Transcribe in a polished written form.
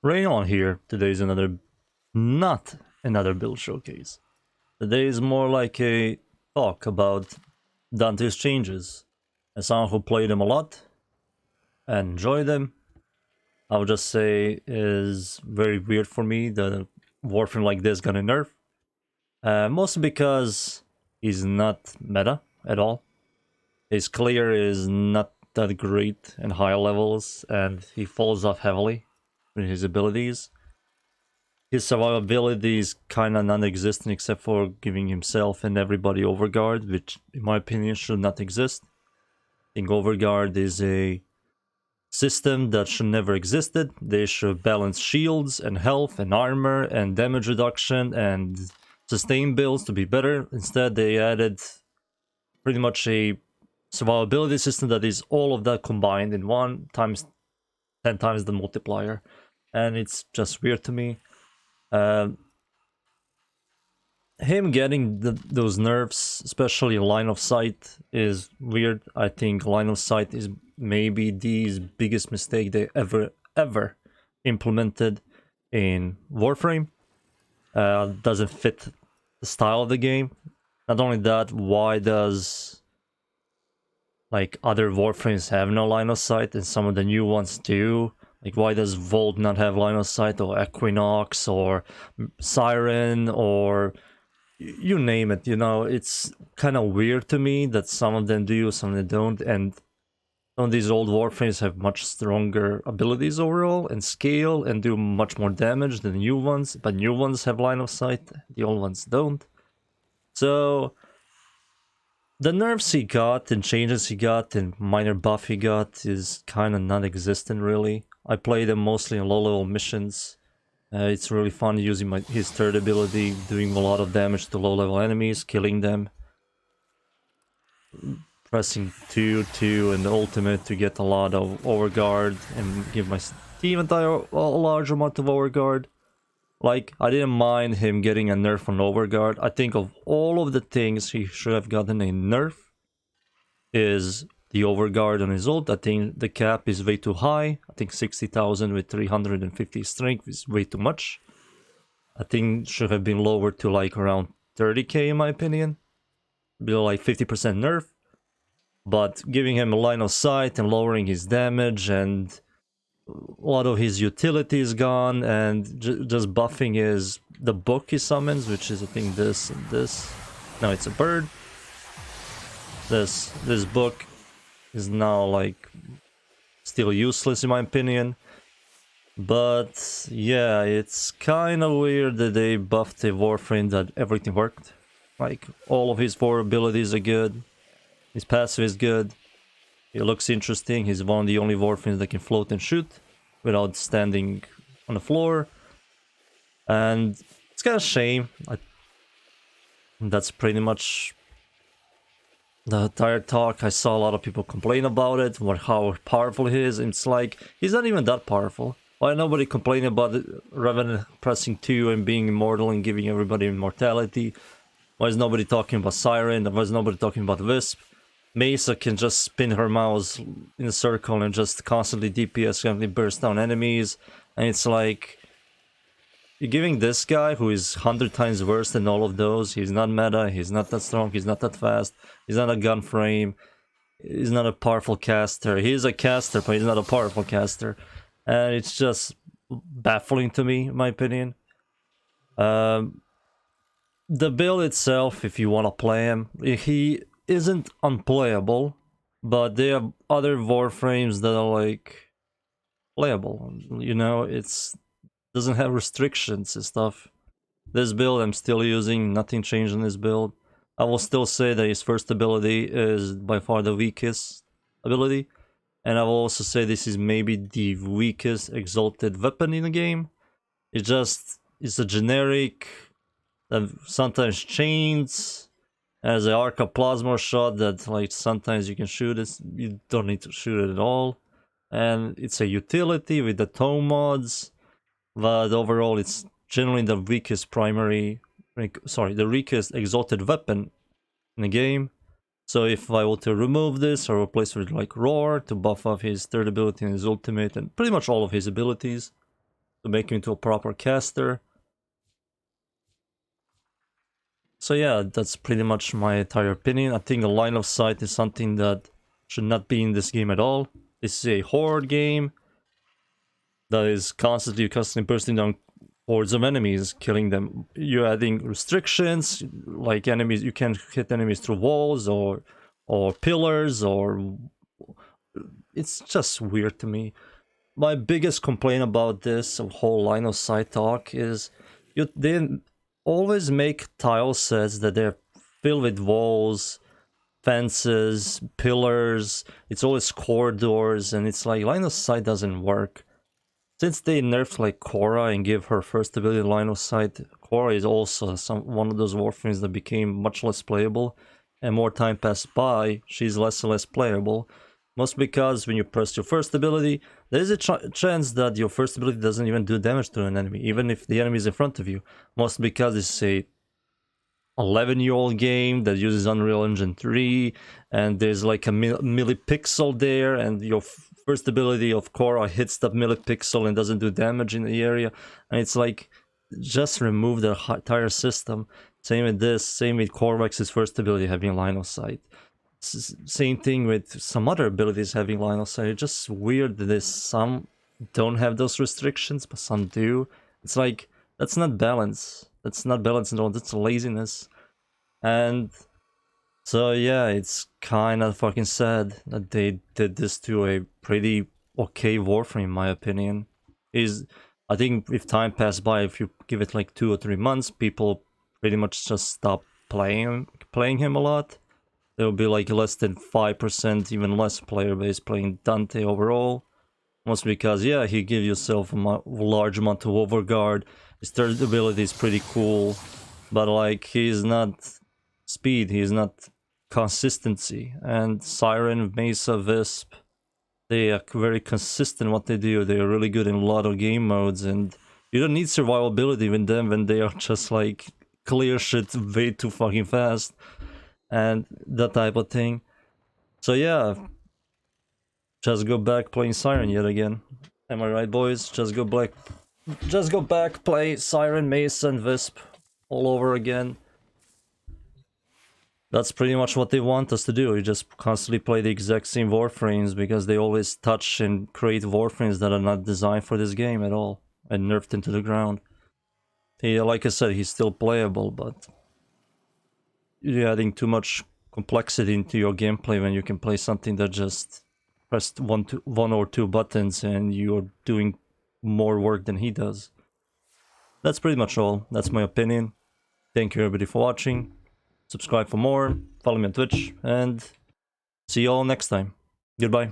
Rain on here. Today's not another build showcase. Today is more like a talk about Dante's changes. As someone who played them a lot and enjoyed them, I would just say is very weird for me that Warframe like this got a nerf. Mostly because he's not meta at all. His clear is not that great in higher levels, and he falls off heavily with his abilities. His survivability is kind of non-existent except for giving himself and everybody overguard, which in my opinion should not exist. I think overguard is a system that should never existed. They should balance shields and health and armor and damage reduction and sustain builds to be better. Instead, they added pretty much a survivability system that is all of that combined in one times 10 times the multiplier, and it's just weird to me. Him getting those nerfs, especially line of sight, is weird. I think line of sight is maybe the biggest mistake they ever implemented in Warframe. Doesn't fit the style of the game. Not only that, why does like other Warframes have no line of sight and some of the new ones do? Like, why does Volt not have line of sight, or Equinox, or Siren, or you name it? You know, it's kind of weird to me that some of them do, some of them don't, and some of these old Warframes have much stronger abilities overall and scale and do much more damage than new ones, but new ones have line of sight, the old ones don't. So the nerfs he got and changes he got and minor buff he got is kind of non-existent, really. I play them mostly in low-level missions. It's really fun using his third ability, doing a lot of damage to low-level enemies, killing them. Pressing 2 and the ultimate to get a lot of overguard and give my team a large amount of overguard. Like, I didn't mind him getting a nerf on overguard. I think of all of the things he should have gotten a nerf is the overguard on his ult. I think the cap is way too high. I think 60,000 with 350 strength is way too much. I think should have been lowered to like around 30k in my opinion. Below like 50% nerf. But giving him a line of sight and lowering his damage and a lot of his utility is gone, and just buffing the book he summons, which is I think this and this. No, it's a bird. This book is now like still useless in my opinion. But yeah, it's kind of weird that they buffed a Warframe that everything worked. Like, all of his 4 abilities are good. His passive is good. He looks interesting. He's one of the only Warframes that can float and shoot without standing on the floor. And it's kind of a shame. That's pretty much the entire talk. I saw a lot of people complain about it, how powerful he is. It's like, he's not even that powerful. Why nobody complaining about it rather than pressing 2 and being immortal and giving everybody immortality? Why is nobody talking about Siren? Why is nobody talking about Wisp? Mesa can just spin her mouse in a circle and just constantly DPS, constantly burst down enemies. And it's like, you're giving this guy, who is 100 times worse than all of those, he's not meta, he's not that strong, he's not that fast, he's not a gun frame, he's not a powerful caster. He's a caster, but he's not a powerful caster. And it's just baffling to me, in my opinion. The build itself, if you want to play him, he isn't unplayable, but there are other Warframes that are like playable. You know, it's doesn't have restrictions and stuff. This build I'm still using, nothing changed in this build. I will still say that his first ability is by far the weakest ability, and I will also say this is maybe the weakest exalted weapon in the game. It's a generic that sometimes chains as an Arca Plasma shot that like sometimes you can shoot it, you don't need to shoot it at all. And it's a utility with the tome mods, but overall it's generally the weakest the weakest exalted weapon in the game. So if I were to remove this or replace it with like Roar to buff up his third ability and his ultimate and pretty much all of his abilities, to make him into a proper caster. So yeah, that's pretty much my entire opinion. I think a line of sight is something that should not be in this game at all. This is a horde game that is constantly bursting down hordes of enemies, killing them. You're adding restrictions, like enemies, you can't hit enemies through walls or pillars, or it's just weird to me. My biggest complaint about this whole line of sight talk is they always make tile sets that they're filled with walls, fences, pillars. It's always corridors, and it's like line of sight doesn't work. Since they nerfed like Cora and give her first ability line of sight, Cora is also one of those Warframes that became much less playable, and more time passed by, she's less and less playable. Mostly because when you press your first ability, there is a chance that your first ability doesn't even do damage to an enemy, even if the enemy is in front of you. Mostly because it's a 11-year-old game that uses Unreal Engine 3, and there's like a millipixel there, and your first ability of Cora hits that millipixel and doesn't do damage in the area. And it's like, just remove the entire system. Same with this, same with Corvax's first ability having line of sight. Same thing with some other abilities having line of sight. It's just weird that some don't have those restrictions, but some do. It's like, that's not balance. That's not balance at all. That's laziness. And so yeah, it's kind of fucking sad that they did this to a pretty okay Warframe, in my opinion. I think if time passed by, if you give it like 2 or 3 months, people pretty much just stop playing him a lot. There will be like less than 5%, even less player base playing Dante overall. Mostly because, yeah, he gives yourself a large amount of overguard. His third ability is pretty cool, but like, he's not speed, he's not consistency. And Siren, Mesa, Wisp, they are very consistent what they do. They are really good in a lot of game modes, and you don't need survivability with them when they are just like clear shit way too fucking fast and that type of thing. So yeah, just go back playing Siren yet again. Am I right, boys? Just go back, play Siren, Mace, and Wisp all over again. That's pretty much what they want us to do. We just constantly play the exact same Warframes because they always touch and create Warframes that are not designed for this game at all and nerfed into the ground. Like I said, he's still playable, but you're adding too much complexity into your gameplay when you can play something that just pressed one or two buttons and you're doing more work than he does. That's pretty much all. That's my opinion. Thank you everybody for watching. Subscribe for more, follow me on Twitch, and see you all next time. Goodbye.